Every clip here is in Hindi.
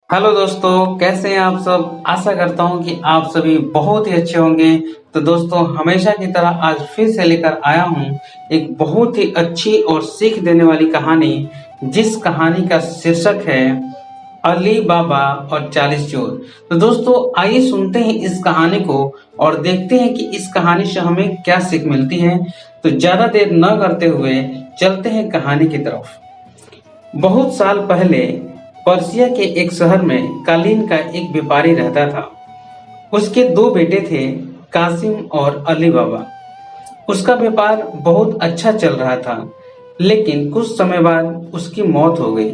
हेलो दोस्तों, कैसे हैं आप सब। आशा करता हूं कि आप सभी बहुत ही अच्छे होंगे। तो दोस्तों, हमेशा की तरह आज फिर से लेकर आया हूं एक बहुत ही अच्छी और सीख देने वाली कहानी, जिस कहानी का शीर्षक है अली बाबा और 40 चोर। तो दोस्तों, आइए सुनते हैं इस कहानी को और देखते हैं कि इस कहानी से हमें क्या सीख मिलती है। तो ज्यादा देर न करते हुए चलते हैं कहानी की तरफ। बहुत साल पहले पर्सिया के एक शहर में कालीन का एक व्यापारी रहता था। उसके दो बेटे थे, कासिम और अली बाबा। उसका व्यापार बहुत अच्छा चल रहा था, लेकिन कुछ समय बाद उसकी मौत हो गई।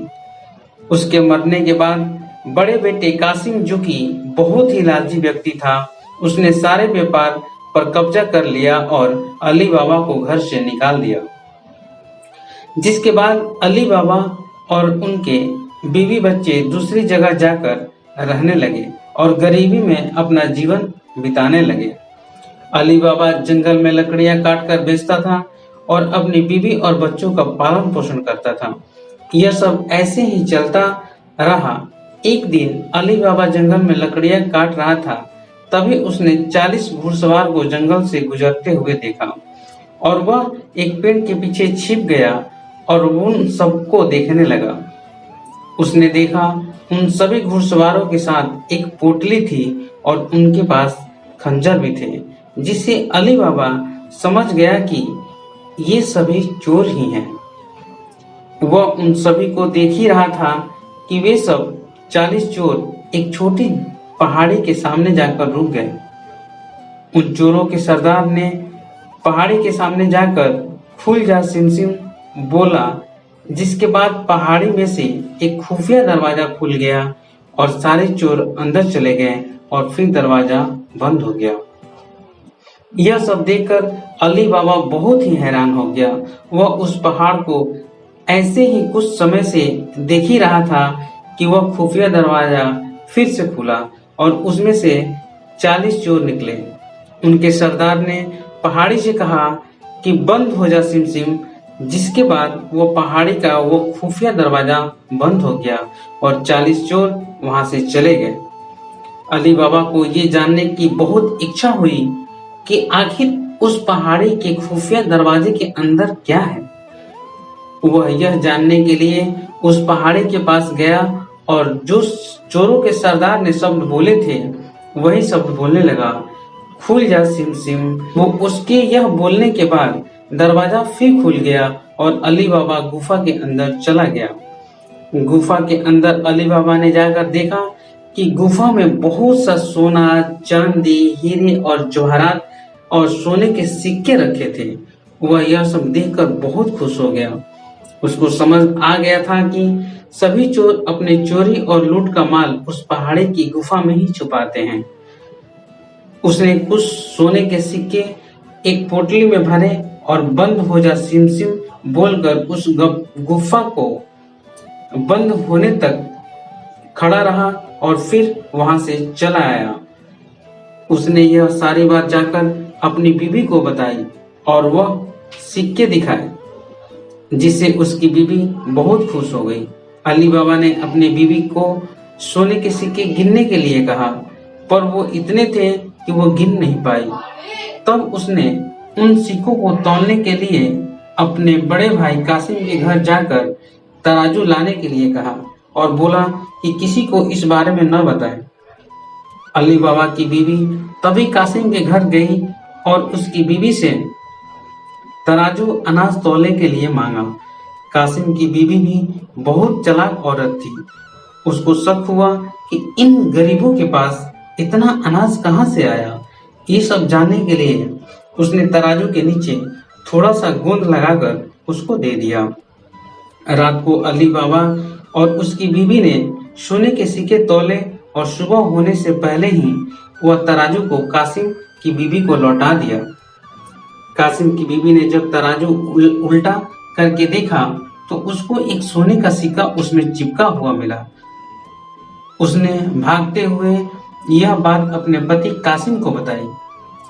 उसके मरने के बाद बड़े बेटे कासिम, जो कि बहुत ही लालची व्यक्ति था, उसने सारे व्यापार पर कब्जा कर लिया और अली बाबा को घर से निकाल दिया। जिसके बाद अली बाबा और उनके बीवी बच्चे दूसरी जगह जाकर रहने लगे और गरीबी में अपना जीवन बिताने लगे। अली बाबा जंगल में लकड़ियां काट कर बेचता था और अपनी बीवी और बच्चों का पालन पोषण करता था। यह सब ऐसे ही चलता रहा। एक दिन अली बाबा जंगल में लकड़ियां काट रहा था, तभी उसने 40 घुड़सवार को जंगल से गुजरते हुए देखा और वह एक पेड़ के पीछे छिप गया और उन सबको देखने लगा। उसने देखा उन सभी घुड़सवारों के साथ एक पोटली थी और उनके पास खंजर भी थे, जिससे अली बाबा समझ गया कि ये सभी चोर ही हैं। वह उन सभी को देख ही रहा था कि वे सब 40 चोर एक छोटी पहाड़ी के सामने जाकर रुक गए। उन चोरों के सरदार ने पहाड़ी के सामने जाकर खुल जा सिम सिम बोला, जिसके बाद पहाड़ी में से एक खुफिया दरवाजा खुल गया और सारे चोर अंदर चले गए और फिर दरवाजा बंद हो गया। यह सब देखकर अली बाबा बहुत ही हैरान हो गया। वह उस पहाड़ को ऐसे ही कुछ समय से देख ही रहा था कि वह खुफिया दरवाजा फिर से खुला और उसमें से 40 चोर निकले। उनके सरदार ने पहाड़ी से कहा कि बंद हो जा सिम सिम, जिसके बाद वो पहाड़ी का वो खुफिया दरवाजा बंद हो गया और 40 चोर वहां से चले गए। अली बाबा को ये जानने की बहुत इच्छा हुई कि आखिर उस पहाड़ी के खुफिया दरवाजे के अंदर क्या है। वह यह जानने के लिए उस पहाड़ी के पास गया और जो चोरों के सरदार ने शब्द बोले थे वही शब्द बोलने लगा, खुल जा सिम सिम। वो उसके यह बोलने के बाद दरवाजा फिर खुल गया और अली बाबा गुफा के अंदर चला गया। गुफा के अंदर अली बाबा ने जाकर देखा कि गुफा में बहुत सा सोना, चांदी, हीरे और जवाहरात और सोने के सिक्के रखे थे। वह यह सब देखकर बहुत खुश हो गया। उसको समझ आ गया था कि सभी चोर अपने चोरी और लूट का माल उस पहाड़ी की गुफा में ही छुपाते हैं। उसने कुछ सोने के सिक्के एक पोटली में भरे और बंद हो जा सिम सिम बोलकर उस गुफा को बंद होने तक खड़ा रहा और फिर वहां से चला आया। उसने यह सारी बात जाकर अपनी बीवी को बताई और वह सिक्के दिखाए, जिससे उसकी बीवी बहुत खुश हो गई। अली बाबा ने अपनी बीवी को सोने के सिक्के गिनने के लिए कहा, पर वो इतने थे कि वो गिन नहीं पाई। तब उसने उन सिक्कों को तौलने के लिए अपने बड़े भाई कासिम के घर जाकर तराजू लाने के लिए कहा और बोला कि किसी को इस बारे में न बताए। अली बाबा की बीवी तभी कासिम के घर गई और उसकी बीवी से तराजू अनाज तौलने के लिए मांगा। कासिम की बीवी भी बहुत चालाक औरत थी। उसको शक हुआ कि इन गरीबों के पास इतना अनाज कहां से आया। ये सब जानने के लिए उसने तराजू के नीचे थोड़ा सा गोंद लगाकर उसको दे दिया। रात को अली बाबा और उसकी बीवी ने सोने के सिक्के तौले और सुबह होने से पहले ही वह तराजू को कासिम की बीवी को लौटा दिया। कासिम की बीवी ने जब तराजू उल्टा करके देखा तो उसको एक सोने का सिक्का उसमें चिपका हुआ मिला। उसने भागते हुए यह बात अपने पति कासिम को बताई।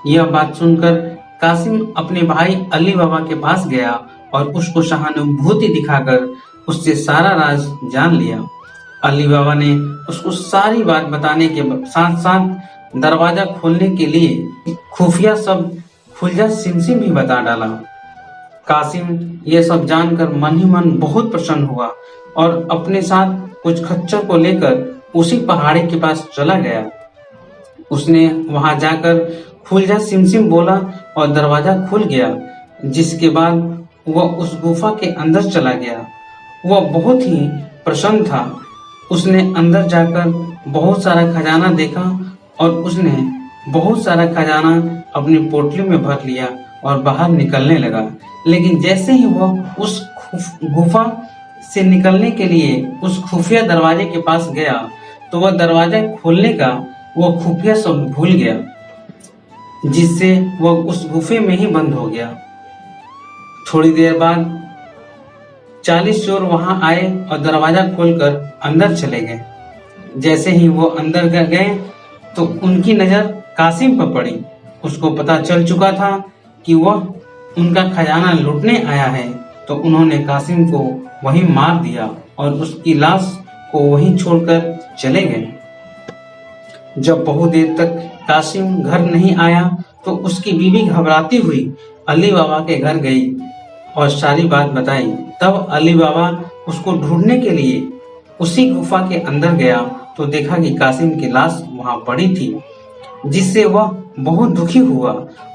यह बात सुनकर कासिम अपने भाई अली बाबा के पास गया और उसको सहानुभूति दिखाकर उससे सारा राज जान लिया। अली बाबा ने उसको सारी बात बताने के साथ साथ दरवाजा खोलने के लिए खुफिया सब फुलझा सिमसिम भी बता डाला। कासिम ये सब जानकर मन ही मन बहुत प्रसन्न हुआ और अपने साथ कुछ खच्चर को लेकर उसी पहाड़ी के पास चला गया। उसने वहां जाकर फुलझा सिमसिम बोला और दरवाजा खुल गया, जिसके बाद वह उस गुफा के अंदर चला गया। वह बहुत ही प्रसन्न था। उसने अंदर जाकर बहुत सारा खजाना देखा और उसने बहुत सारा खजाना अपनी पोटली में भर लिया और बाहर निकलने लगा। लेकिन जैसे ही वह उस गुफा से निकलने के लिए उस खुफिया दरवाजे के पास गया तो वह दरवाजा खोलने का वह खुफिया सब भूल गया, जिससे वह उस गुफे में ही बंद हो गया। थोड़ी देर बाद 40 चोर वहां आए और दरवाजा खोलकर अंदर चले गए। जैसे ही वो अंदर गए तो उनकी नजर कासिम पर पड़ी। उसको पता चल चुका था कि वह उनका खजाना लूटने आया है, तो उन्होंने कासिम को वहीं मार दिया और उसकी लाश को वहीं छोड़कर चले गए। जब बहुत देर तक कासिम घर नहीं आया तो उसकी बीवी घबराती हुई अली बाबा के घर गई और सारी बात बताई। तब अली बाबा उसको ढूंढने के लिए उसी गुफा के अंदर गया तो देखा कि कासिम की लाश वहां पड़ी थी, जिससे वह बहुत दुखी हुआ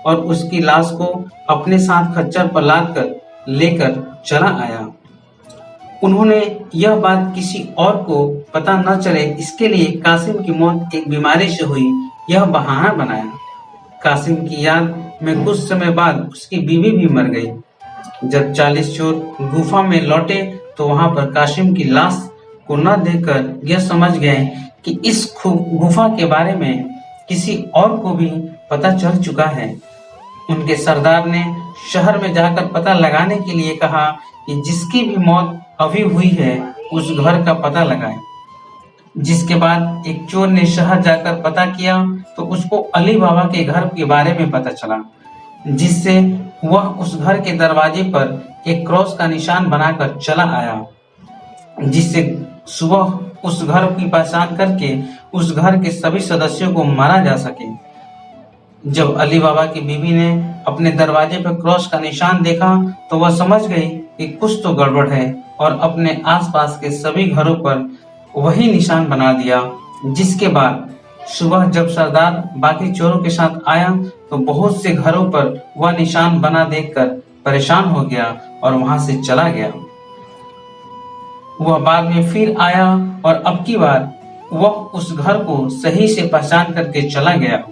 और उसकी लाश को अपने साथ खच्चर पर लाद कर लेकर चला आया। उन्होंने यह बात किसी और को पता न चले, इसके लिए कासिम की मौत एक बीमारी से हुई यह बहाना बनाया। कासिम की याद में कुछ समय बाद उसकी बीवी भी मर गई। जब 40 चोर गुफा में लौटे तो वहां पर कासिम की लाश को न देखकर यह समझ गए कि इस गुफा के बारे में किसी और को भी पता चल चुका है। उनके सरदार ने शहर में जाकर पता लगाने के लिए कहा कि जिसकी भी मौत अभी हुई है उस घर का पता लगाए। जिसके बाद एक चोर ने शहर जाकर पता किया तो उसको अली बाबा के घर के बारे में पता चला, जिससे वह उस घर के दरवाजे पर एक क्रॉस का निशान बनाकर चला आया, जिससे सुबह उस घर की पहचान करके उस घर के सभी सदस्यों को मारा जा सके। जब अली बाबा की बीवी ने अपने दरवाजे पर क्रॉस का निशान देखा तो वह समझ गई कि कुछ तो गड़बड़ है और अपने आसपास के सभी घरों पर वही निशान बना दिया। जिसके बाद सुबह जब सरदार बाकी चोरों के साथ आया तो बहुत से घरों पर वह निशान बना देखकर परेशान हो गया और वहां से चला गया। वह बाद में फिर आया और अब की बार वह उस घर को सही से पहचान करके चला गया।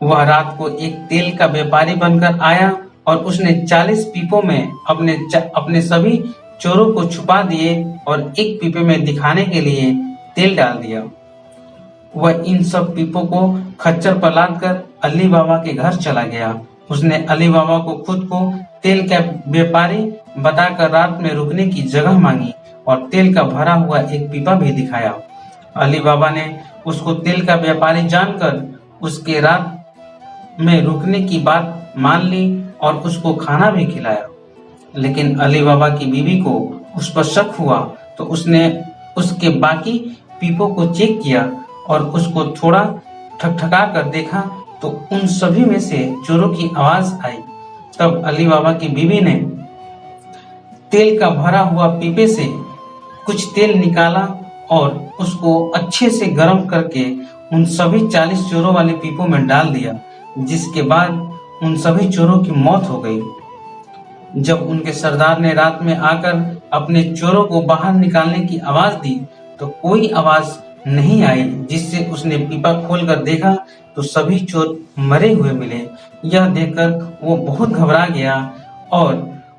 वह रात को एक तेल का व्यापारी बनकर आया और उसने 40 पीपों में अपने सभी चोरों को छुपा दिए और एक पीपे में दिखाने के लिए तेल डाल दिया। वह इन सब पीपों को खच्चर पर लाद कर अली बाबा के घर चला गया। उसने अली बाबा को खुद को तेल का व्यापारी बताकर रात में रुकने की जगह मांगी और तेल का भरा हुआ एक पीपा भी दिखाया। अली बाबा ने उसको तेल का व्यापारी जानकर उसके रात में रुकने की बात मान ली और उसको खाना भी खिलाया। लेकिन अली बाबा की बीवी को उस पर शक हुआ तो उसने उसके बाकी पीपों को चेक किया और उसको थोड़ा ठकठका कर देखा तो उन सभी में से चोरों की आवाज आई। तब अली बाबा की बीवी ने तेल का भरा हुआ पीपे से कुछ तेल निकाला और उसको अच्छे से गर्म करके उन सभी 40 चोरों वाले पीपों में डाल दिया, जिसके बाद उन सभी चोरों की मौत हो गई। जब उनके सरदार ने रात में आकर अपने चोरों को बाहर निकालने की आवाज दी तो कोई आवाज नहीं आई, जिससे उसने पीपा खोलकर देखा तो सभी चोर मरे हुए मिले। यह देखकर वो बहुत घबरा गया और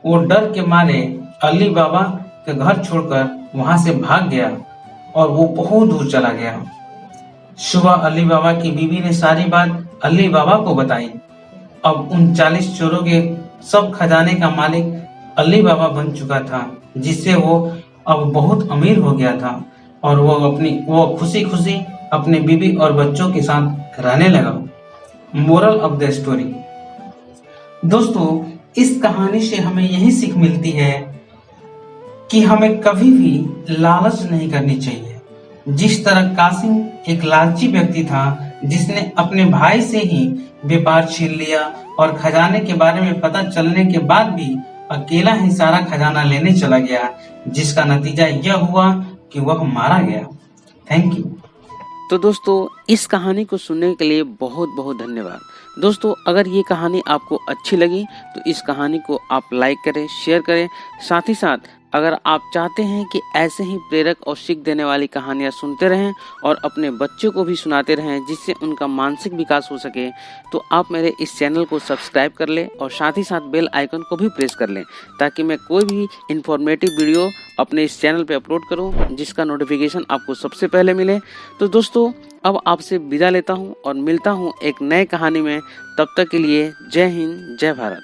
वो डर के मारे अली बाबा के घर छोड़कर वहां से भाग गया और वो बहुत दूर चला गया। सुबह अली बाबा की बीवी ने सारी बात अली बाबा को बताई। अब उन 40 चोरों के सब खजाने का मालिक अली बाबा बन चुका था, जिससे वो अब बहुत अमीर हो गया था और वो खुशी खुशी अपने बीवी और बच्चों के साथ रहने लगा। Moral of the story. दोस्तों, इस कहानी से हमें यही सीख मिलती है कि हमें कभी भी लालच नहीं करनी चाहिए। जिस तरह कासिम एक लालची व्यक्ति था, जिसने अपने भाई से ही व्यापार छीन लिया और खजाने के बारे में पता चलने के बाद भी अकेला ही सारा खजाना लेने चला गया, जिसका नतीजा यह हुआ कि वह मारा गया। Thank you. तो दोस्तों, इस कहानी को सुनने के लिए बहुत बहुत धन्यवाद। दोस्तों, अगर ये कहानी आपको अच्छी लगी तो इस कहानी को आप लाइक करें, शेयर करें। साथ ही साथ अगर आप चाहते हैं कि ऐसे ही प्रेरक और सीख देने वाली कहानियाँ सुनते रहें और अपने बच्चों को भी सुनाते रहें, जिससे उनका मानसिक विकास हो सके, तो आप मेरे इस चैनल को सब्सक्राइब कर लें और साथ ही साथ बेल आइकन को भी प्रेस कर लें, ताकि मैं कोई भी इन्फॉर्मेटिव वीडियो अपने इस चैनल पे अपलोड करूं, जिसका नोटिफिकेशन आपको सबसे पहले मिले। तो दोस्तों, अब आपसे विदा लेता हूं और मिलता हूं एक नए कहानी में। तब तक के लिए जय हिंद, जय भारत।